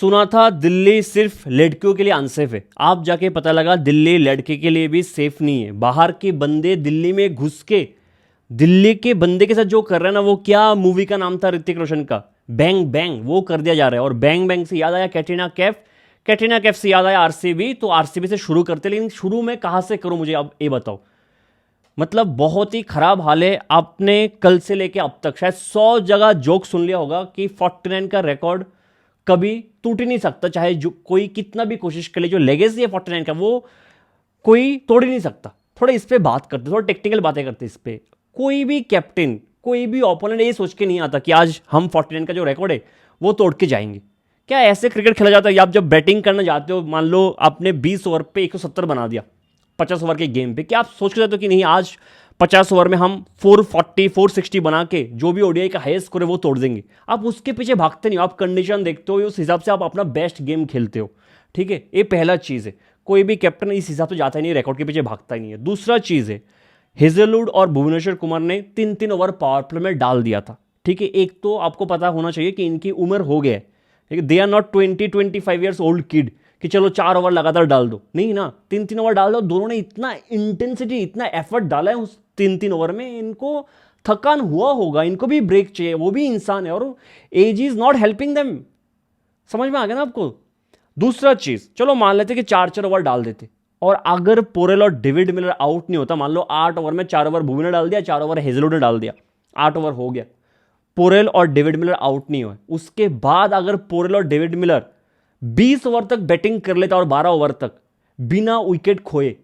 सुना था दिल्ली सिर्फ लड़कियों के लिए अनसेफ है, आप जाके पता लगा दिल्ली लड़के के लिए भी सेफ नहीं है। बाहर के बंदे दिल्ली में घुस के दिल्ली के बंदे के साथ जो कर रहे हैं ना, वो क्या मूवी का नाम था ऋतिक रोशन का, बैंग बैंग, वो कर दिया जा रहा है। और बैंग बैंग से याद आया कैटरीना कैफ, कैटरीना कैफ से याद आया आरसीबी, तो आरसीबी से शुरू करते, लेकिन शुरू में कहाँ से करूँ मुझे अब ये बताओ। मतलब बहुत ही खराब हाल है। आपने कल से लेके अब तक शायद 100 जगह जोक सुन लिया होगा कि 49 का रिकॉर्ड कभी टूट ही नहीं सकता, चाहे जो कोई कितना भी कोशिश कर ले। जो लेगेसी है 49 का वो कोई तोड़ ही नहीं सकता। थोड़ा इस पे बात करते, थोड़ा टेक्निकल बातें करते इस पे। कोई भी कैप्टन, कोई भी ओपोनेंट ये सोच के नहीं आता कि आज हम 49 का जो रिकॉर्ड है वो तोड़ के जाएंगे। क्या ऐसे क्रिकेट खेला जाता है? आप जब बैटिंग करने जाते हो, मान लो आपने 20 ओवर पे 170 बना दिया 50 ओवर के गेम पे, क्या आप सोच के जाते हो कि नहीं आज 50 ओवर में हम 440 460 बना के जो भी ओडीआई का हाईएस्ट स्कोर है वो तोड़ देंगे? आप उसके पीछे भागते नहीं हो, आप कंडीशन देखते हो, उस हिसाब से आप अपना बेस्ट गेम खेलते हो। ठीक है, ये पहला चीज़ है। कोई भी कैप्टन इस हिसाब से जाता ही नहीं, रिकॉर्ड के पीछे भागता ही नहीं है। दूसरा चीज़ है, हेजलवुड और भुवनेश्वर कुमार ने 3-3 ओवर पावर प्ले में डाल दिया था। ठीक है, एक तो आपको पता होना चाहिए कि इनकी उम्र हो गया है। ठीक है, they are not 20-25 years old kid कि चलो 4 ओवर लगातार डाल दो, नहीं ना, 3-3 ओवर डाल दो। दोनों ने इतना इंटेंसिटी, इतना एफर्ट डाला है उस 3-3 ओवर में, इनको थकान हुआ होगा, इनको भी ब्रेक चाहिए, वो भी इंसान है, और age is not helping them. समझ में आ गया ना आपको? दूसरा चीज, चलो मान लेते कि 4-4 ओवर डाल देते, और अगर पोरेल और डेविड मिलर आउट नहीं होता, मान लो 8 ओवर में 4 ओवर भुवी ने डाल दिया, 4 ओवर हेजलवुड ने डाल दिया, 8 ओवर हो गया, पोरेल और डेविड मिलर आउट नहीं हुए, उसके बाद अगर पोरेल और डेविड मिलर 20 ओवर तक बैटिंग कर लेता और 12 ओवर तक बिना विकेट खोए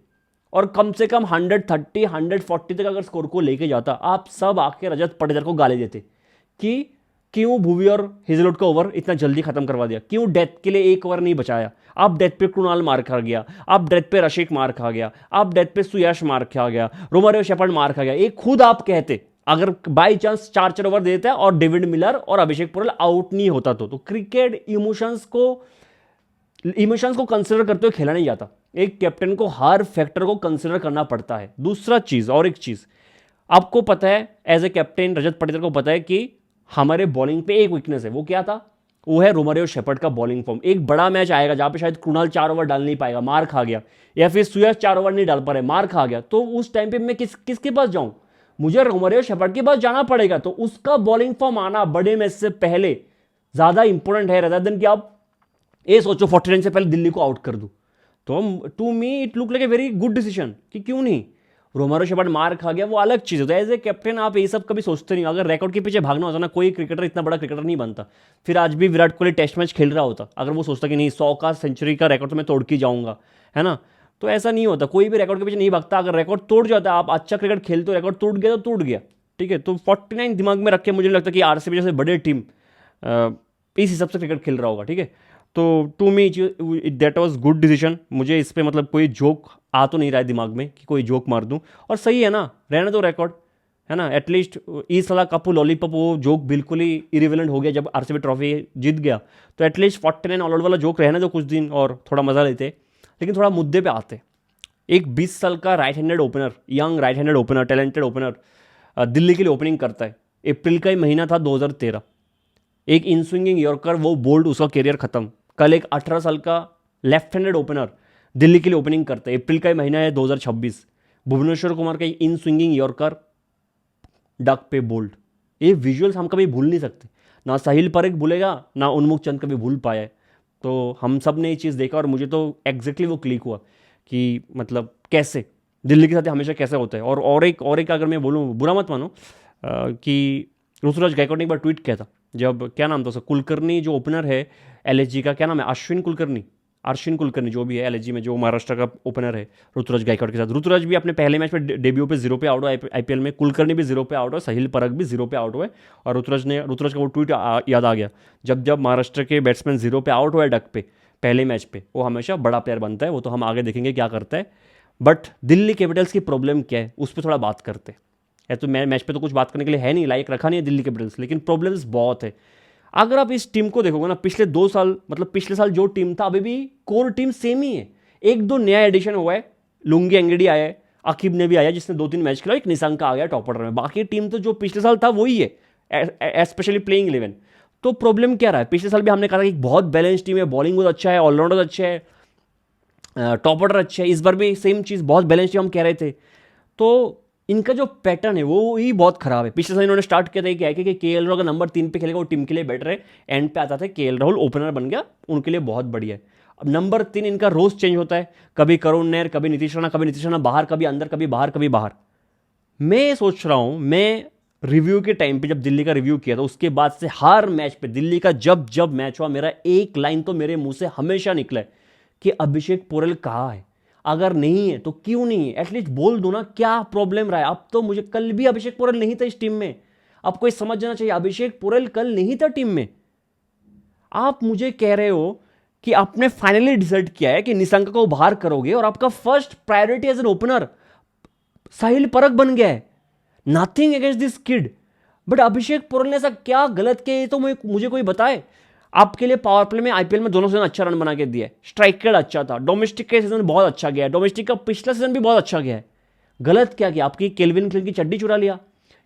और कम से कम 130 140 तक अगर स्कोर को लेके जाता, आप सब आके रजत पाटीदार को गाली देते कि क्यों भुवी और हेजलवुड का ओवर इतना जल्दी खत्म करवा दिया, क्यों डेथ के लिए एक ओवर नहीं बचाया। आप डेथ पे कृणाल मार खा गया, आप डेथ पे रशिक मार खा गया, आप डेथ पे सुयश मार खा गया, रोमारियो शेफर्ड मार खा गया। एक खुद आप कहते अगर बाई चांस 4-4 ओवर देता और डेविड मिलर और अभिषेक पोरेल आउट नहीं होता तो क्रिकेट इमोशंस को कंसिडर करते हुए खेला नहीं जाता। एक कैप्टन को हर फैक्टर को कंसिडर करना पड़ता है। दूसरा चीज, और एक चीज आपको पता है, as a captain Rajat Patidar को पता है कि हमारे बॉलिंग पे एक वीकनेस है। वो क्या था? वो है रोमारियो शेफर्ड का बॉलिंग फॉर्म। एक बड़ा मैच आएगा जहां पे शायद कृणाल 4 ओवर डाल नहीं पाएगा, मार खा गया, या फिर सुयश 4 ओवर नहीं डाल पा रहे, मार खा गया, तो उस टाइम पे मैं किसके पास जाऊं? मुझे रोमारियो शेफर्ड के पास जाना पड़ेगा। तो उसका बॉलिंग फॉर्म आना बड़े मैच से पहले ज्यादा इंपॉर्टेंट है, रदर देन कि आप ये सोचो 49 से पहले दिल्ली को आउट कर दूं। तो to me it look like a very good decision कि क्यों नहीं। रोमारियो शेफर्ड मार खा गया, वो अलग चीज होता है। एज ए कैप्टन आप ये सब कभी सोचते नहीं। अगर रिकॉर्ड के पीछे भागना होता ना, कोई क्रिकेटर इतना बड़ा क्रिकेटर नहीं बनता। फिर आज भी विराट कोहली टेस्ट मैच खेल रहा होता अगर वो सोचता कि नहीं 100 का सेंचुरी का रिकॉर्ड तो मैं तोड़ के जाऊंगा, है ना। तो ऐसा नहीं होता, कोई भी रिकॉर्ड के पीछे नहीं भागता। अगर रिकॉर्ड तोड़ जाता है, आप अच्छा क्रिकेट खेलते हो, रिकॉर्ड टूट गया तो टूट गया। ठीक है, तो 49 दिमाग में रख के मुझे नहीं लगता कि आरसीबी जैसे बड़े टीम इस हिसाब से क्रिकेट खेल रहा होगा। ठीक है, तो to me that was good decision. मुझे इस पे मतलब कोई जोक आ तो नहीं रहा है दिमाग में कि कोई जोक मार दूं, और सही है ना, रहने दो रिकॉर्ड, है ना। एटलीस्ट इस साल कप लॉलीपॉप वो जोक बिल्कुल ही इरिवेलेंट हो गया जब आरसीबी ट्रॉफी जीत गया। तो एटलीस्ट 49 ऑल आउट वाला जोक रहने दो कुछ दिन और थोड़ा मजा लेते। लेकिन थोड़ा मुद्दे पे आते। एक 20 साल का right handed opener, young right handed opener, talented opener Delhi के लिए ओपनिंग करता है। अप्रैल का ही महीना था 2013। एक इन स्विंगिंग यॉर्कर, वो बोल्ड, उसका करियर खत्म। कल एक 18 साल का लेफ्ट हैंडेड ओपनर दिल्ली के लिए ओपनिंग करता है। अप्रैल का ही महीना है 2026। भुवनेश्वर कुमार का इन स्विंगिंग यॉर्कर डक पे बोल्ड। ये विजुअल्स हम कभी भूल नहीं सकते। ना साहिल परेख भूलेगा, ना उन्मुख चंद कभी भूल पाया है। तो हम सब ने ये चीज़ देखा और मुझे तो एग्जैक्टली वो क्लिक हुआ कि मतलब कैसे दिल्ली के साथ हमेशा कैसे होता है। और एक अगर मैं बोलूँ, बुरा मत मानो, कि ऋतुराज गायकवाड़ ने एक बार ट्वीट किया था, जब क्या नाम था उसका, कुलकर्णी जो ओपनर है एलएसजी का, क्या नाम है, अश्विन कुलकर्णी जो भी है एलएसजी में, जो महाराष्ट्र का ओपनर है ऋतुराज गायकवाड़ के साथ। ऋतुराज भी अपने पहले मैच में डेब्यू पे 0 पे आउट हुआ आईपीएल में, कुलकर्णी भी 0 पे आउट हुआ, साहिल परख भी 0 पे आउट हुए। और ऋतुराज का वो ट्वीट याद आ गया, जब महाराष्ट्र के बैट्समैन 0 पे आउट हुआ है डक पे पहले मैच पे, वो हमेशा बड़ा प्लेयर बनता है। वो तो हम आगे देखेंगे क्या करता है। बट दिल्ली कैपिटल्स की प्रॉब्लम क्या है उस पर थोड़ा बात करते हैं। तो मैच पे तो कुछ बात करने के लिए है नहीं, लाइक रखा नहीं है दिल्ली कैपिटल्स, लेकिन प्रॉब्लम्स बहुत है। अगर आप इस टीम को देखोगे ना, पिछले 2 साल, मतलब पिछले साल जो टीम था अभी भी कोर टीम सेम ही है। 1-2 नया एडिशन हुआ है, लुंगी एंगडी आया है, अकीब ने भी आया जिसने 2-3 मैच खेला, एक निशंका आ गया टॉप ऑर्डर में। बाकी टीम तो जो पिछले साल था वही है, स्पेशली प्लेइंग 11। तो प्रॉब्लम क्या रहा है? पिछले साल भी हमने कहा था कि बहुत बैलेंस टीम है, बॉलिंग बहुत अच्छा है, ऑलराउंडर अच्छे है, टॉप ऑर्डर अच्छे है। इस बार भी सेम चीज़, बहुत बैलेंस टीम हम कह रहे थे। तो इनका जो पैटर्न है वो ही बहुत खराब है। पिछले साल इन्होंने स्टार्ट किया था क्या कि के एल राहुल अगर नंबर 3 पे खेलेगा वो टीम के लिए बेटर है, एंड पे आता था के एल राहुल ओपनर बन गया, उनके लिए बहुत बढ़िया है। अब नंबर 3 इनका रोज चेंज होता है, कभी करुण नायर, कभी नीतीश राणा, कभी नीतीश राणा बाहर, कभी अंदर, कभी बाहर, कभी बाहर। मैं सोच रहा हूं, मैं रिव्यू के टाइम पे जब दिल्ली का रिव्यू किया था उसके बाद से हर मैच पे दिल्ली का जब जब मैच हुआ, मेरा एक लाइन तो मेरे मुंह से हमेशा निकला है कि अभिषेक पोरेल कहाँ है? अगर नहीं है तो क्यों नहीं है? एटलीस्ट बोल दो ना, क्या प्रॉब्लम रहा है? अब तो मुझे, कल भी अभिषेक पोरेल नहीं था इस टीम में। आपको ये समझ जाना चाहिए, अभिषेक पोरेल कल नहीं था टीम में। आप मुझे कह रहे हो कि आपने फाइनली डिसाइड किया है कि निशंक को बाहर करोगे और आपका first priority as an opener Sahil Parakh बन गया है। Nothing against this kid, but Abhishek Porel ने ऐसा क्या गलत किया, ये तो मुझे कोई बताए। आपके लिए पावर प्ले में आईपीएल में दोनों सीजन अच्छा रन बना के दिया है, स्ट्राइक रेट अच्छा था, डोमेस्टिक का सीजन बहुत अच्छा गया है, डोमेस्टिक का पिछला सीजन भी बहुत अच्छा गया है। गलत क्या किया? आपकी केल्विन क्लिन की चड्डी चुरा लिया,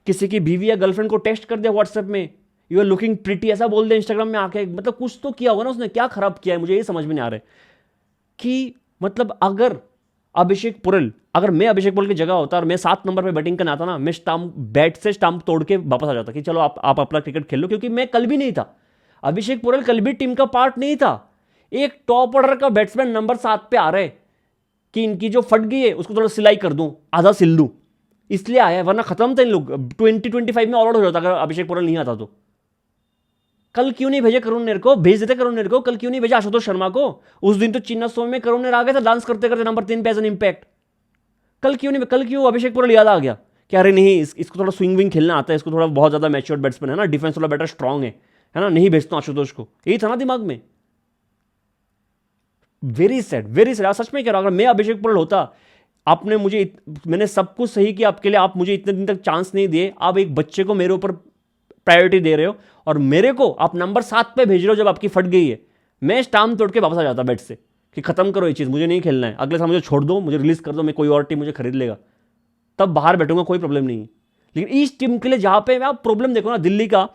किसी की बीवी या गर्लफ्रेंड को टेक्स्ट कर दिया व्हाट्सएप में, यू आर लुकिंग प्रिटी ऐसा बोल दिया इंस्टाग्राम में आके। मतलब कुछ तो किया होगा ना उसने, क्या खराब किया है मुझे ये समझ में नहीं आ रहा है कि मतलब अगर अभिषेक पोरेल, अगर मैं अभिषेक पोरेल की जगह होता और मैं 7 नंबर पे बैटिंग करना आता ना, मैं स्टंप, बैट से स्टंप तोड़ के वापस आ जाता कि चलो आप अपना क्रिकेट खेल लो, क्योंकि मैं कल भी नहीं था, अभिषेक पोरेल कल भी टीम का पार्ट नहीं था। एक टॉप ऑर्डर का बैट्समैन नंबर 7 पे आ रहा है कि इनकी जो फट गई है उसको थोड़ा सिलाई कर दूं, आधा सिल दूं, इसलिए आया है, वरना खत्म था इन लोग 2025 में ऑल आउट हो जाता अगर अभिषेक पोरेल नहीं आता तो। कल क्यों नहीं भेजे करुण नेर को? भेज देते करुण नेर को, कल क्यों नहीं भेजा आशुतोष शर्मा को? उस दिन तो चिन्नास्वामी में करुण नेर आ गया था डांस करते करते नंबर 3 पे एज एन इंपैक्ट। कल क्यों नहीं? कल क्यों अभिषेक पोरेल याद आ गया कि अरे नहीं इसको थोड़ा स्विंग विंग खेलना आता है, इसको थोड़ा बहुत ज्यादा मैच्योर बैट्समैन है ना, डिफेंस थोड़ा बेटर स्ट्रांग है ना, नहीं भेजता आशुतोष को, यही था ना दिमाग में। Very sad, very sad. सच में कह रहा हूं, अगर मैं अभिषेक पोरेल होता, आपने मुझे, मैंने सब कुछ सही किया आपके लिए, आप मुझे इतने दिन तक चांस नहीं दिए, आप एक बच्चे को मेरे ऊपर प्रायोरिटी दे रहे हो और मेरे को आप नंबर 7 पे भेज रहे हो जब आपकी फट गई है। मैं स्टाम्प तोड़ के वापस आ जाता बैट से कि खत्म करो ये चीज़, मुझे नहीं खेलना है, अगले साल मुझे छोड़ दो, मुझे रिलीज कर दो, मैं कोई और टीम मुझे खरीद लेगा, तब बाहर बैठूंगा, कोई प्रॉब्लम नहीं है। लेकिन इस टीम के लिए जहां पे आप प्रॉब्लम देखो ना, दिल्ली का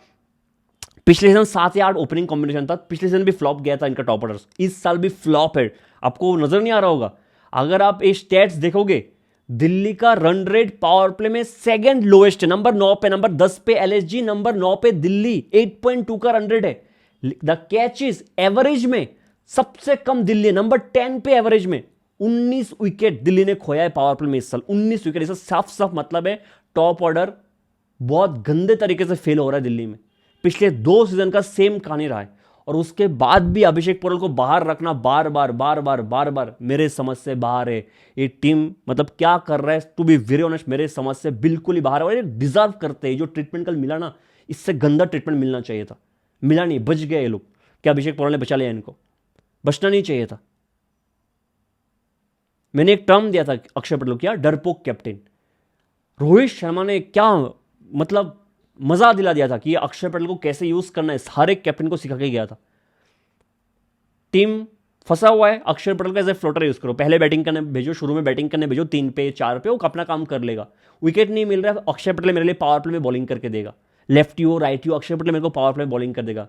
पिछले सीजन 7 या 8 ओपनिंग कॉम्बिनेशन था, पिछले सीजन भी फ्लॉप गया था इनका टॉप ऑर्डर, इस साल भी फ्लॉप है। आपको नजर नहीं आ रहा होगा? अगर आप ये स्टैट्स देखोगे, दिल्ली का रन रेट पावर प्ले में सेकंड लोएस्ट है, नंबर 9 पे, नंबर 10 पे एलएसजी, नंबर 9 पे दिल्ली, 8.2 का रन रेट है। द कैच इज एवरेज में सबसे कम दिल्ली, नंबर 10 पे एवरेज में। 19 विकेट दिल्ली ने खोया है पावर प्ले में इस साल, 19 विकेट। इसका साफ साफ मतलब है टॉप ऑर्डर बहुत गंदे तरीके से फेल हो रहा है दिल्ली में। पिछले 2 सीजन का सेम कहानी रहा है, और उसके बाद भी अभिषेक पोरेल को बाहर रखना बार बार बार बार बार बार मेरे समझ से बाहर है। ये टीम मतलब क्या कर रहा है, टू बी वेरी ऑनेस्ट मेरे समझ से बिल्कुल ही बाहर है। और ये डिजर्व करते हैं, जो ट्रीटमेंट कल मिला ना, इससे गंदा ट्रीटमेंट मिलना चाहिए था, मिला नहीं, बच गए ये लोग। क्या अभिषेक पोरेल ने बचा लिया? इनको बचना नहीं चाहिए था। मैंने एक टर्म दिया था अक्षर पटेल को, क्या डरपोक कैप्टन। रोहित शर्मा ने क्या मतलब मजा दिला दिया था कि अक्षर पटेल को कैसे यूज करना है, हर एक कैप्टन को सिखा के गया था। टीम फंसा हुआ है, अक्षर पटेल का एज ए फ्लोटर यूज करो, पहले बैटिंग करने भेजो, शुरू में बैटिंग करने भेजो, 3 पे 4 पे वो अपना काम कर लेगा। विकेट नहीं मिल रहा है, अक्षर पटेल मेरे लिए पावर प्ले में बॉलिंग करके देगा, लेफ्टी हो राइट हो, अक्षर पटेल मेरे को पावर प्ले में बॉलिंग कर देगा।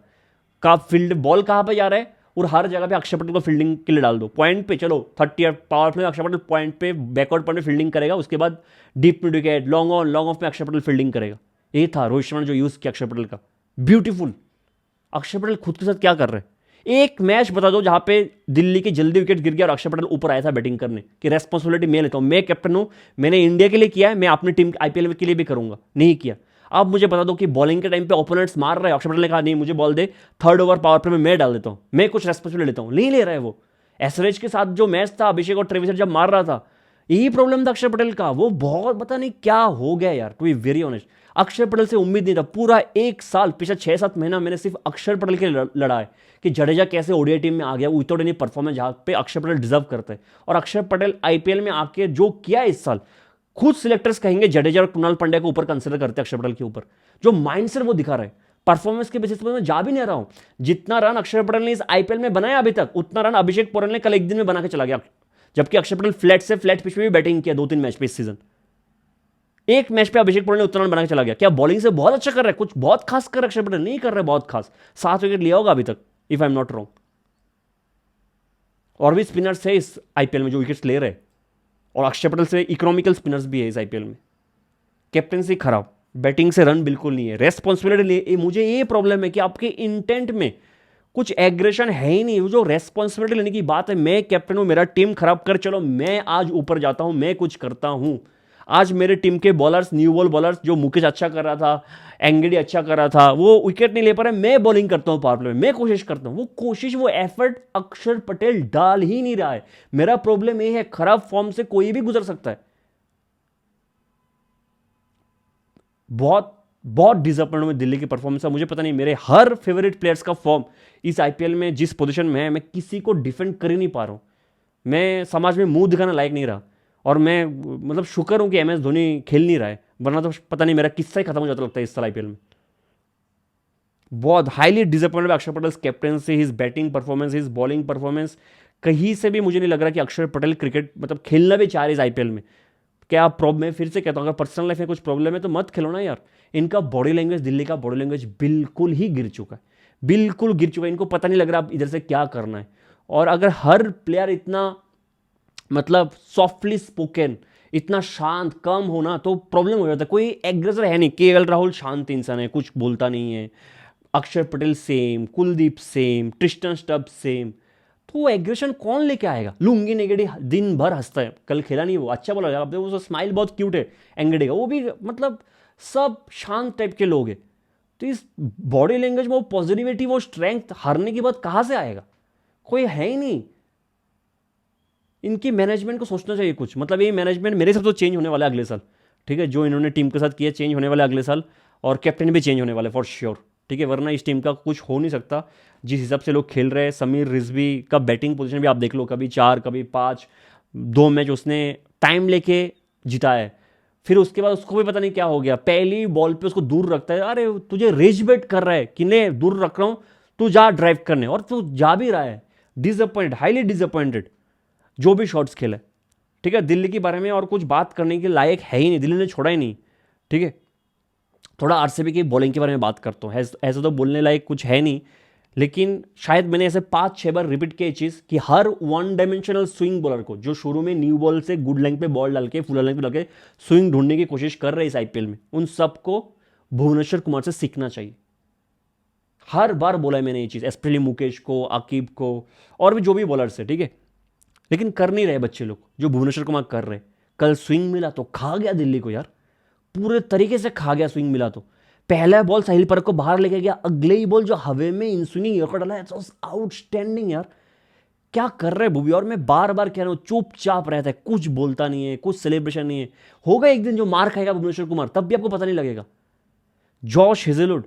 का फील्ड बॉल कहां पे जा रहा है, और हर जगह पे अक्षर पटेल को फील्डिंग के लिए डाल दो, पॉइंट पे चलो 30 पावर प्ले में अक्षर पटेल पॉइंट पे बैकवर्ड पॉइंट पे फील्डिंग करेगा, उसके बाद deep mid wicket, long on long off में अक्षर पटेल फील्डिंग करेगा। ये था रोहित शर्मा ने जो यूज किया अक्षर पटेल का, ब्यूटीफुल। अक्षर पटेल खुद के साथ क्या कर रहे हैं? एक मैच बता दो जहां पे दिल्ली की जल्दी विकेट गिर गया और अक्षर पटेल ऊपर आया था बैटिंग करने कि रेस्पॉन्सिबिलिटी मैं लेता हूं, मैं कैप्टन हूं, मैंने इंडिया के लिए किया है, मैं अपनी टीम आईपीएल के लिए भी करूंगा, नहीं किया। अब मुझे बता दो कि बॉलिंग के टाइम पे ओपोनेंट्स मार रहे हैं, अक्षर पटेल ने कहा नहीं मुझे बॉल दे, 3rd ओवर पावर प्ले में मैं डाल देता हूं, मैं कुछ रेस्पॉन्सिबिलिटी लेता हूं, नहीं ले रहा है वो। एसरेज के साथ जो मैच था, अभिषेक और ट्रेविस जब मार रहा था, यही प्रॉब्लम था अक्षर पटेल का। वो बहुत पता नहीं क्या हो गया यार, टू बी वेरी ऑनेस्ट। अक्षर पटेल से उम्मीद नहीं था, पूरा 1 साल, पिछले 6-7 महीना मैंने सिर्फ अक्षर पटेल के लिए लड़ा है कि जडेजा कैसे ओडीआई टीम में आ गया, विदाउट एनी परफॉर्मेंस, जहां पे अक्षर पटेल डिजर्व करते हैं। और अक्षर पटेल आईपीएल में आके जो किया इस साल, खुद सिलेक्टर्स कहेंगे जडेजा और कुणाल पांड्या को ऊपर कंसिडर करते हैं अक्षर पटेल के ऊपर, जो माइंडसेट वो दिखा रहे हैं। परफॉर्मेंस के बेसिस पर मैं जा भी नहीं रहा हूं, जितना रन अक्षर पटेल ने इस आईपीएल में बनाया अभी तक, उतना रन अभिषेक पोरेल ने कल एक दिन में बना के चला गया, जबकि अक्षर पटेल फ्लैट से फ्लैट पिच पे भी बैटिंग किया 2-3 मैच पे इस सीजन। एक मैच पे अभिषेक पटेल ने उतना रन बना के चला गया। क्या बॉलिंग से बहुत अच्छा कर रहा है? कुछ बहुत खास कर रहा है अक्षर पटेल? नहीं कर रहा है बहुत खास। 7 विकेट लिया होगा अभी तक, if I am not wrong. और भी स्पिनर्स है इस आईपीएल में जो विकेट्स ले रहे हैं, और अक्षर पटेल से इकोनॉमिकल स्पिनर्स भी है इस आईपीएल में। कैप्टनसी खराब, बैटिंग से रन बिल्कुल नहीं है, रेस्पॉन्सिबिलिटी। मुझे ये प्रॉब्लम है कि आपके इंटेंट में कुछ एग्रेशन है ही नहीं। वो जो रेस्पॉन्सिबिलिटी लेने की बात है, मैं कैप्टन हूं, मेरा टीम खराब कर, चलो मैं आज ऊपर जाता हूं, मैं कुछ करता हूं। आज मेरे टीम के बॉलर्स, न्यू बॉल बॉलर्स, जो मुकेश अच्छा कर रहा था, एंगडी अच्छा कर रहा था, वो विकेट नहीं ले पा रहे, मैं बॉलिंग करता हूं पावर प्ले में, मैं कोशिश करता हूं। वो कोशिश, वो एफर्ट अक्षर पटेल डाल ही नहीं रहा है। मेरा प्रॉब्लम ये है, खराब फॉर्म से कोई भी गुजर सकता है। बहुत बहुत डिसअपॉइंट में दिल्ली की परफॉर्मेंस है। मुझे पता नहीं, मेरे हर फेवरेट प्लेयर्स का फॉर्म इस आईपीएल में जिस पोजीशन में है, मैं किसी को डिफेंड कर ही नहीं पा रहा हूं। मैं समाज में मुंह दिखाना लायक नहीं रहा, और मैं मतलब शुक्र हूं कि एमएस धोनी खेल नहीं रहा है, वरना तो पता नहीं मेरा किस्सा ही खत्म हो जाता लगता है इस साल आईपीएल में। बहुत हाईली डिसअपॉइंटेड अक्षर Patel captaincy, his batting performance, his bowling performance. कहीं से भी मुझे नहीं लग रहा कि अक्षर पटेल क्रिकेट मतलब खेलना भी चाह रहे इस आईपीएल में। क्या प्रॉब्लम है? फिर से कहता हूँ, अगर पर्सनल लाइफ में कुछ प्रॉब्लम है तो मत खेलो ना यार। इनका बॉडी लैंग्वेज, दिल्ली का बॉडी लैंग्वेज बिल्कुल ही गिर चुका है, बिल्कुल गिर चुका है। इनको पता नहीं लग रहा अब इधर से क्या करना है। और अगर हर प्लेयर इतना मतलब सॉफ्टली स्पोकन, इतना शांत, कम होना, तो प्रॉब्लम हो जाता है। कोई एग्रेसर है नहीं। केएल राहुल शांत इंसान है, कुछ बोलता नहीं है। अक्षर Patel same, Kuldeep same, Tristan stub same. तो वो एग्रेशन कौन लेके आएगा? लुंगी नेगेडी दिन भर हंसता है, कल खेला नहीं, वो अच्छा बोला, आप देखो उसका स्माइल बहुत क्यूट है एंगडी का, वो भी मतलब सब शांत टाइप के लोग हैं। तो इस बॉडी लैंग्वेज में वो पॉजिटिविटी, वो स्ट्रेंथ हारने की बात कहाँ से आएगा? कोई है ही नहीं। इनकी मैनेजमेंट को सोचना चाहिए कुछ। मतलब ये मैनेजमेंट मेरे हिसाब से तो चेंज होने वाला है अगले साल, ठीक है? जो इन्होंने टीम के साथ किया, चेंज होने वाला है अगले साल, और कैप्टन भी चेंज होने वाले फॉर श्योर, ठीक है? वरना इस टीम का कुछ हो नहीं सकता जिस हिसाब से लोग खेल रहे हैं। समीर रिजवी का बैटिंग पोजीशन भी आप देख लो, कभी 4 कभी 5, 2 मैच उसने टाइम लेके जिताया है। फिर उसके बाद उसको भी पता नहीं क्या हो गया, पहली बॉल पे उसको दूर रखता है। अरे तुझे रेज बेट कर रहा है कि नहीं, दूर रख रहा हूँ, तू जा ड्राइव करने, और तू जा भी रहा है। डिसअपॉइंटेड, हाईली डिसअपॉइंटेड जो भी शॉट्स खेला, ठीक है? दिल्ली के बारे में और कुछ बात करने के लायक है ही नहीं, दिल्ली ने छोड़ा ही नहीं, ठीक है? थोड़ा आरसीबी की बॉलिंग के बारे में बात करता हूँ। ऐसा तो बोलने लायक कुछ है नहीं, लेकिन शायद मैंने ऐसे 5-6 बार रिपीट किया ये चीज़ कि हर वन डायमेंशनल स्विंग बॉलर को, जो शुरू में न्यू बॉल से गुड लेंथ पे बॉल डाल के, फुल लेंथ पे डाल के स्विंग ढूंढने की कोशिश कर रहे हैं इस आईपीएल में, उन सबको भुवनेश्वर कुमार से सीखना चाहिए। हर बार बोला है मैंने ये चीज़, स्पेशली मुकेश को, आकिब को, और भी जो भी बॉलर्स है, ठीक है? लेकिन कर नहीं रहे बच्चे लोग जो भुवनेश्वर कुमार कर रहे। कल स्विंग मिला तो खा गया दिल्ली को यार, पूरे तरीके से खा गया। स्विंग मिला तो पहला बॉल साहिल परख को बाहर लेके गया, अगले ही बॉल जो हवे में इन स्विंगिंग यॉर्कर डाला है, आउटस्टैंडिंग यार। क्या कर रहे भूवी? और मैं बार बार कह रहा हूं, चुपचाप रहता है, कुछ बोलता नहीं है, कुछ सेलिब्रेशन नहीं है। होगा एक दिन जो मार खाएगा भुवनेश्वर कुमार, तब भी आपको पता नहीं लगेगा। जॉश हेजलवुड,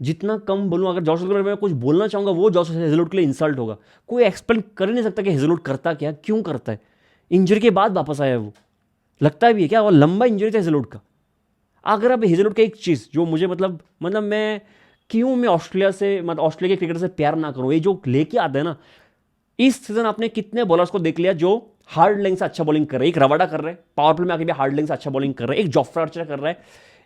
जितना कम बोलूं, अगर जॉश हेजलवुड में कुछ बोलना चाहूंगा, वो जॉश हेजलवुड के लिए इंसल्ट होगा। कोई एक्सप्लेन कर ही नहीं सकता कि हेजलवुड करता क्या, क्यों करता है। इंजरी के बाद वापस आया वो, लगता भी है क्या? और लंबा इंजरी था हेजलवुड का। अगर अब हेजलवुड का एक चीज़ जो मुझे मतलब मैं ऑस्ट्रेलिया से, मतलब ऑस्ट्रेलिया के क्रिकेटर से प्यार ना करूं, ये जो लेके आता है ना, इस सीजन आपने कितने बॉलर्स को देख लिया जो हार्ड लेंथ से अच्छा बॉलिंग कर रहे हैं? एक रवाडा कर रहे हैं, पावर प्ले में आके भी हार्ड लेंथ से अच्छा बॉलिंग कर रहे हैं। एक जॉफ्रा आर्चर कर रहा है,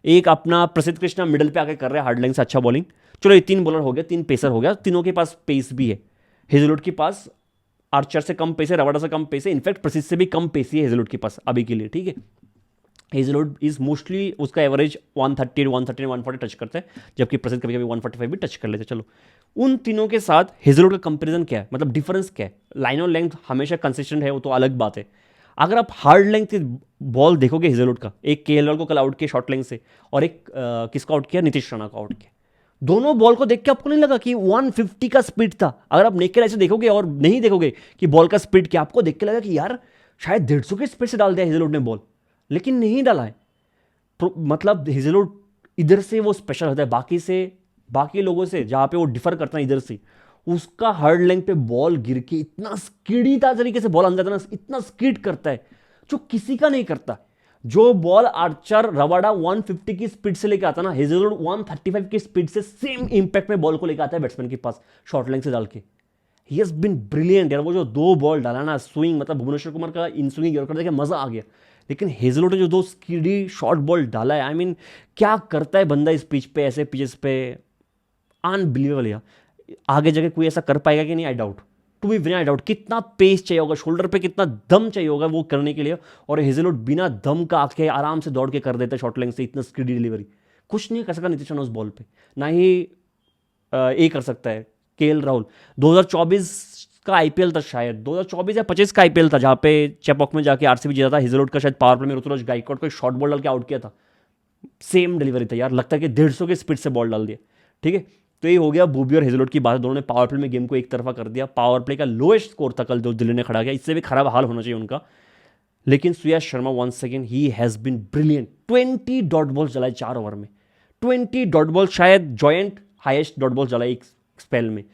एक अपना प्रसिद्ध कृष्णा मिडल पे आके कर रहे हैं हार्ड लेंथ से अच्छा बॉलिंग। चलो ये 3 बॉलर हो गया, 3 पेसर हो गया, तीनों के पास पेस भी है। हेजलवुड के पास आर्चर से कम पेस है, रवाडा से कम पेस है, इनफैक्ट प्रसिद्ध से भी कम पेस ही है हेजलवुड के पास अभी के लिए, ठीक है? हेजलवुड इज मोस्टली, उसका एवरेज 130, 140 टच करता है, जबकि प्रसिद्ध कभी कभी 145 भी टच कर लेते हैं। चलो उन तीनों के साथ हेजलवुड का कंपैरिजन क्या है, मतलब डिफरेंस क्या है? लाइन और लेंथ हमेशा कंसिस्टेंट है, वो तो अलग बात है। अगर आप हार्ड लेंथ की बॉल देखोगे हेजलवुड का, एक केएल को कल आउट किया शॉर्ट लेंथ से, और एक किसको आउट किया? नीतीश राणा को आउट किया। दोनों बॉल को देख के आपको नहीं लगा कि 150 का स्पीड था? अगर आप नेकेड ऐसे देखोगे और नहीं देखोगे कि बॉल का स्पीड क्या, आपको देख के लगा कि यार शायद 150 की स्पीड से डाल दिया हेजलवुड ने बॉल, लेकिन नहीं डाला है। मतलब हेजलवुड इधर से वो स्पेशल होता है, बाकी लोगों से जहां पे वो डिफर करता है इधर से, उसका हार्ड लेंथ पे बॉल गिर के इतना स्किडीता तरीके से बॉल अंदर, इतना स्किड करता है जो किसी का नहीं करता। जो बॉल आर्चर रवाडा 150 की स्पीड से लेकर आता ना, हेजलवुड 135 की स्पीड से सेम इंपैक्ट में बॉल को लेकर आता है बैट्समैन के पास शॉर्ट लेंथ से डाल के। ही हैज बीन ब्रिलियंट यार। वो जो 2 बॉल डाला ना स्विंग, मतलब भुवनेश्वर कुमार का इन स्विंग यॉर्कर देखे मजा आ गया। लेकिन हेजलवुड ने जो दो स्किडी शॉर्ट बॉल डाला है, आई मीन क्या करता है बंदा इस पिच पे, ऐसे पिचेस पे, अनबिलीवेबल यार। आगे जाके कोई ऐसा कर पाएगा कि नहीं, I doubt, to be very I doubt. कितना पेस चाहिए होगा, शोल्डर पे कितना दम चाहिए होगा वो करने के लिए, और हेजलवुड बिना दम का आके आराम से दौड़ के कर देता है शॉर्ट लेंथ से इतना स्किडी डिलीवरी। कुछ नहीं कर सका नीतीश राणा उस बॉल पे, ना ही ये कर सकता है केएल राहुल। 2024 का आईपीएल था शायद, 2024 या 25 का आईपीएल था, जहाँ पे चेपॉक में जाके आरसीबी जीता था। हेजलवुड का शायद पावर प्ले में ऋतुराज गायकवाड को शॉर्ट बॉल डाल के आउट किया था, सेम डिलीवरी था यार, लगता है कि 150 की स्पीड से बॉल डाल दिया। ठीक है, तो ये हो गया बूबी और हेजलवुड की बात। दोनों ने पावर प्ले में गेम को एक तरफा कर दिया। पावर प्ले का लोएस्ट स्कोर था कल जो दिल्ली ने खड़ा किया, इससे भी खराब हाल होना चाहिए उनका। लेकिन Suyash Sharma once second he has been brilliant. 20 dot ball चलाए 4 ओवर में, 20 डॉट बॉल, शायद जॉइंट हाईएस्ट डॉट बॉल चला एक स्पेल में।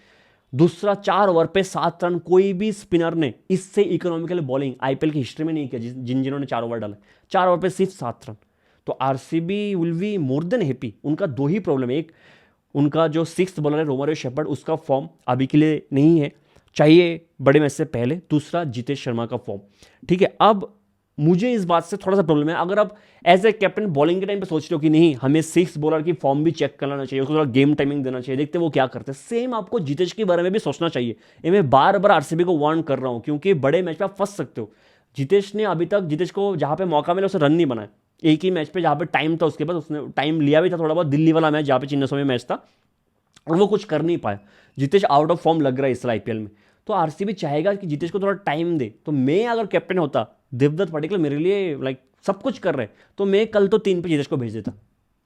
दूसरा, 4 ओवर पे 7 रन, कोई भी स्पिनर ने इससे इकोनॉमिकल बॉलिंग आईपीएल की हिस्ट्री में नहीं किया जिन्होंने 4 ओवर डाले। 4 ओवर पे सिर्फ 7 रन। तो RCB will be more than happy. उनका दो ही प्रॉब्लम है, एक उनका जो 6th बॉलर है रोमारियो शेपर्ड, उसका फॉर्म अभी के लिए नहीं है, चाहिए बड़े मैच से पहले। दूसरा, जितेश शर्मा का फॉर्म। ठीक है, अब मुझे इस बात से थोड़ा सा प्रॉब्लम है। अगर आप एज ए कैप्टन बॉलिंग के टाइम पे सोच रहे हो कि नहीं हमें 6th बॉलर की फॉर्म भी चेक करना चाहिए, उसको थोड़ा गेम टाइमिंग देना चाहिए, देखते वो क्या करते हैं, सेम आपको जितेश के बारे में भी सोचना चाहिए। ये मैं बार बार आरसीबी को वार्न कर रहा हूँ, क्योंकि बड़े मैच पे आप फंस सकते हो। जितेश ने अभी तक, जितेश को जहाँ पे मौका मिला उसे रन नहीं बनाया। एक ही मैच पे जहाँ पे टाइम था उसके पास, उसने टाइम लिया भी था थोड़ा बहुत, दिल्ली वाला मैच जहाँ पे चिन्नस्वामी मैच था, और वो कुछ कर नहीं पाया। जितेश आउट ऑफ फॉर्म लग रहा है इस आईपीएल में। तो आरसीबी चाहेगा कि जितेश को थोड़ा टाइम दे। तो मैं अगर कैप्टन होता, देवदत्त पडिक्कल मेरे लिए लाइक सब कुछ कर रहे, तो मैं कल तो 3 पे जितेश को भेज देता।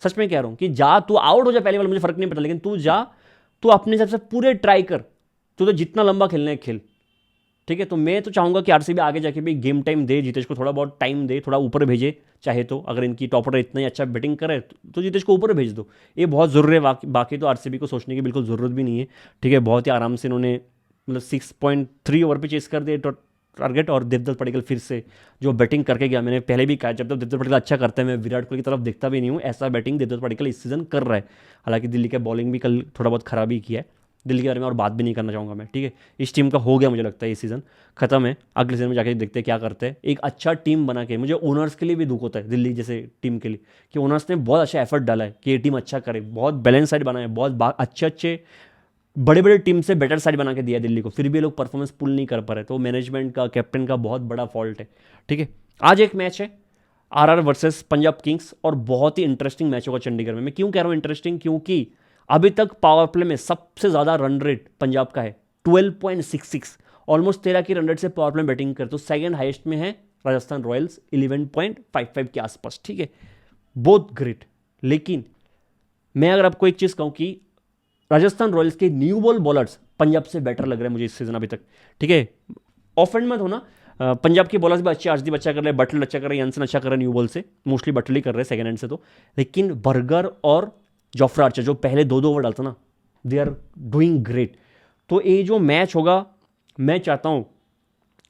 सच में कह रहा हूं कि जा, तू आउट हो जा पहले वाला, मुझे फर्क नहीं पड़ता, लेकिन तू जा, तू अपने हिसाब से पूरे ट्राई कर, तू तो जितना लंबा खेलना है खेल। ठीक है, तो मैं तो चाहूंगा कि आरसीबी आगे जाके भी गेम टाइम दे, जितेश को थोड़ा बहुत टाइम दे, थोड़ा ऊपर भेजे चाहे तो। अगर इनकी टॉप ऑर्डर इतना ही अच्छा बैटिंग करे तो जितेश को ऊपर भेज दो, ये बहुत ज़रूरी है। बाकी तो आरसीबी को सोचने की बिल्कुल ज़रूरत भी नहीं है। ठीक है, बहुत ही आराम से इन्होंने मतलब 6.3 ओवर पे चेस कर दिए टारगेट। और देवदत्त पडिक्कल फिर से जो बैटिंग करके गया, मैंने पहले भी कहा जब तक देवदत्त पडिक्कल अच्छा करता है मैं विराट कोहली की तरफ देखता भी नहीं हूँ, ऐसा बैटिंग देवदत्त पडिक्कल इस सीजन कर रहा है। हालांकि दिल्ली का बॉलिंग भी कल थोड़ा बहुत खराब ही किया है, दिल्ली के बारे में और बात भी नहीं करना चाहूँगा मैं। ठीक है, इस टीम का हो गया मुझे लगता है ये सीज़न खत्म है। अगले सीजन में जाके देखते हैं क्या करते हैं। एक अच्छा टीम बना के, मुझे ओनर्स के लिए भी दुख होता है दिल्ली जैसे टीम के लिए, कि ओनर्स ने बहुत अच्छा एफर्ट डाला है कि ये टीम अच्छा करे, बहुत बैलेंस साइड बना है, बहुत अच्छे बड़े बड़े टीम से बेटर साइड बना के दिया दिल्ली को, फिर भी लोग परफॉर्मेंस पुल नहीं कर पा रहे। तो मैनेजमेंट का, कैप्टन का बहुत बड़ा फॉल्ट है। ठीक है, आज एक मैच है आरआर वर्सेस पंजाब किंग्स, और बहुत ही इंटरेस्टिंग मैच होगा चंडीगढ़ में। मैं क्यों कह रहा हूँ इंटरेस्टिंग, क्योंकि अभी तक पावर प्ले में सबसे ज़्यादा रन रेट पंजाब का है 12.66, ऑलमोस्ट 13 की रन रेट से पावर प्ले में बैटिंग करते। तो सेकंड हाईएस्ट में है राजस्थान रॉयल्स 11.55 के आसपास। ठीक है, बहुत ग्रेट। लेकिन मैं अगर आपको एक चीज़ कहूँ कि राजस्थान रॉयल्स के न्यू बॉल बॉलर्स पंजाब से बेटर लग रहे हैं मुझे इस सीजन अभी तक। ठीक है, ऑफेंड मत होना, पंजाब के बॉलर्स भी अच्छे, अर्शदीप अच्छा कर रहे हैं, बटलर अच्छा कर रहे हैं, यंसन अच्छा कर रहे हैं न्यू बॉल से, मोस्टली बटलर ही कर रहे हैं सेकंड हैंड से तो। लेकिन बर्गर और जोफ्रा आर्चर जो पहले 2-2 ओवर डालता ना, दे आर डूइंग ग्रेट। तो ये जो मैच होगा, मैं चाहता हूँ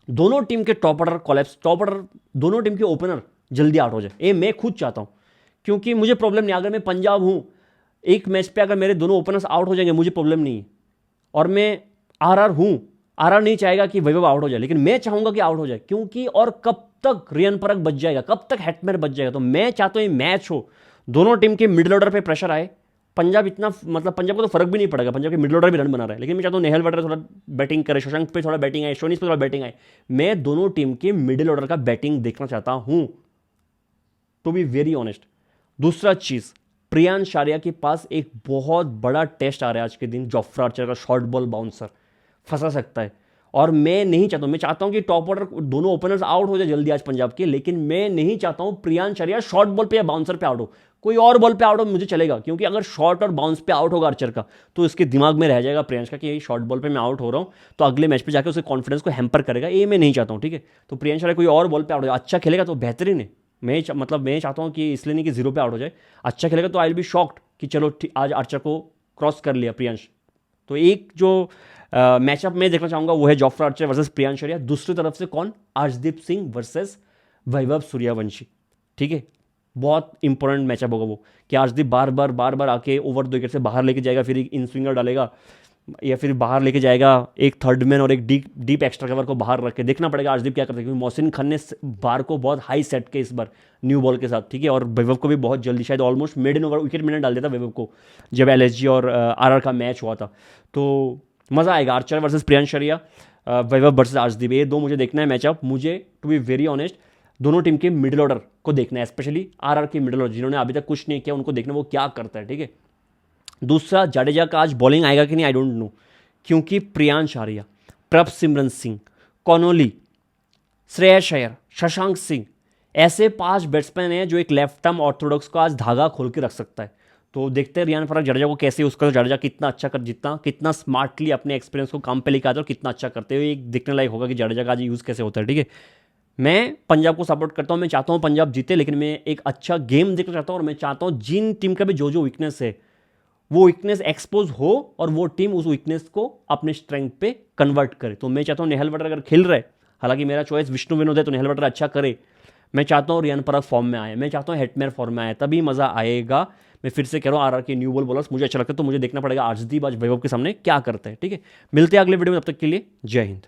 दोनों टीम के top order collapse, top order दोनों टीम के ओपनर जल्दी आउट हो जाए, ये मैं खुद चाहता हूँ। क्योंकि मुझे प्रॉब्लम नहीं, अगर मैं पंजाब हूँ, एक मैच पे अगर मेरे दोनों ओपनर्स आउट हो जाएंगे मुझे प्रॉब्लम नहीं है। और मैं आरआर हूँ, आरआर नहीं चाहेगा कि वैभव आउट हो जाए, लेकिन मैं चाहूंगा कि आउट हो जाए, क्योंकि और कब तक रियन परख बच जाएगा, कब तक हेटमेयर बच जाएगा। तो मैं चाहता हूँ ये मैच हो, दोनों टीम के मिडिल ऑर्डर पे प्रेशर आए। पंजाब इतना, मतलब पंजाब को तो फर्क भी नहीं पड़ेगा, पंजाब के मिडिल ऑर्डर भी रन बना रहा है, लेकिन मैं चाहता हूँ नेहल वटर थोड़ा बैटिंग करे, शशांक पे थोड़ा बैटिंग आए, शोनिस पे थोड़ा बैटिंग आए। मैं दोनों टीम के मिडिल ऑर्डर का बैटिंग देखना चाहता हूँ, टू बी वेरी ऑनेस्ट। दूसरा चीज़, प्रियांश आर्या के पास एक बहुत बड़ा टेस्ट आ रहा है आज के दिन, जोफ्रा आर्चर का शॉर्ट बॉल बाउंसर फंसा सकता है। और मैं नहीं चाहता हूं, मैं चाहता हूं कि टॉप ऑर्डर दोनों ओपनर्स आउट हो जाए जल्दी आज पंजाब के, लेकिन मैं नहीं चाहता हूं प्रियांश आर्या शॉर्ट बॉल पे या बाउंसर पे आउट हो। कोई और बॉल पे आउट हो मुझे चलेगा, क्योंकि अगर शॉर्ट और बाउंस पे आउट होगा आर्चर का, तो इसके दिमाग में रह जाएगा प्रियांश का कि यही शॉर्ट बॉल पे मैं आउट हो रहा हूँ, तो अगले मैच पे जाकर उसके कॉन्फिडेंस को हैम्पर करेगा। ये मैं नहीं चाहता हूँ। ठीक है, तो प्रियांश आर्या कोई और बॉल पे आउट हो, अच्छा खेलेगा तो बेहतरीन है। मैं चाहता हूँ कि इसलिए नहीं कि 0 पे आउट हो जाए, अच्छा खेलेगा तो आई विल बी शॉक्ड कि चलो आज आर्चर को क्रॉस कर लिया प्रियांश। तो एक जो मैचअप मैं देखना चाहूँगा वो है Jofra Archer versus Priyansh Arya. दूसरी तरफ से कौन, अर्शदीप सिंह वर्सेस वैभव सूर्यवंशी। ठीक है, बहुत इंपॉर्टेंट मैचअप होगा वो, कि अर्शदीप बार बार आके ओवर 2 विकेट से बाहर लेके जाएगा, फिर एक इन स्विंगर डालेगा, या फिर बाहर लेके जाएगा एक थर्ड मैन और एक डीप डीप एक्स्ट्रा कवर को बाहर रख के, देखना पड़ेगा अर्शदीप क्या करते हैं, क्योंकि मोहसिन खान ने बार को बहुत हाई सेट के इस बार न्यू बॉल के साथ, ठीक है। और वैभव को भी बहुत जल्दी, शायद ऑलमोस्ट मिड इन ओवर विकेट मैंने डाल दिया था वैभव को जब एलएसजी और आरआर का मैच हुआ था। तो मज़ा आएगा, आर्चर वर्सेस प्रियांश आर्या, वैभव वर्सेस अर्शदीप, ये दो मुझे देखना है मैचअप। मुझे टू बी वेरी ऑनेस्ट दोनों टीम के मिडिल ऑर्डर को देखना है, स्पेशली आरआर के मिडिल ऑर्डर जिन्होंने अभी तक कुछ नहीं किया, उनको देखना वो क्या करता है, ठीक है। दूसरा, जाडेजा का आज बॉलिंग आएगा कि नहीं आई डोंट नो, क्योंकि प्रियांश आर्या, प्रभसिमरन सिंह, कॉनोली, श्रेयस अय्यर, शशांक सिंह, ऐसे 5 बैट्समैन हैं जो एक लेफ्ट आर्म ऑर्थोडॉक्स को आज धागा खोल के रख सकता है। तो देखते हैं रियान पराग जडेजा को कैसे, उसका जडेजा कितना अच्छा कर, जितना कितना स्मार्टली अपने एक्सपीरियंस को काम पे लेके आता है और कितना अच्छा करते हुए एक देखने लायक होगा कि जडेजा का आज यूज़ कैसे होता है, ठीक है। मैं पंजाब को सपोर्ट करता हूँ, मैं चाहता हूँ पंजाब जीते, लेकिन मैं एक अच्छा गेम देखना चाहता हूँ और मैं चाहता हूँ जिन टीम का भी जो जो वीकनेस है वो वीकनेस एक्सपोज हो और वो टीम उस वीकनेस को अपने स्ट्रेंथ पे कन्वर्ट करे। तो मैं चाहता हूँ नेहल वटर अगर खेल रहे, हालांकि मेरा चॉइस विष्णु विनोद है, तो नेहल वटर अच्छा करे। मैं चाहता हूँ रियान पराग फॉर्म में आए, मैं चाहता हूँ हेटमेयर फॉर्म में आए, तभी मज़ा आएगा। मैं फिर से कह रहा हूँ आरआर के न्यू बॉल बॉलर्स मुझे अच्छा लगता है, तो मुझे देखना पड़ेगा अर्शदीप आज वैभव के सामने क्या करते हैं, ठीक है। मिलते हैं अगले वीडियो में, तब तक के लिए जय हिंद।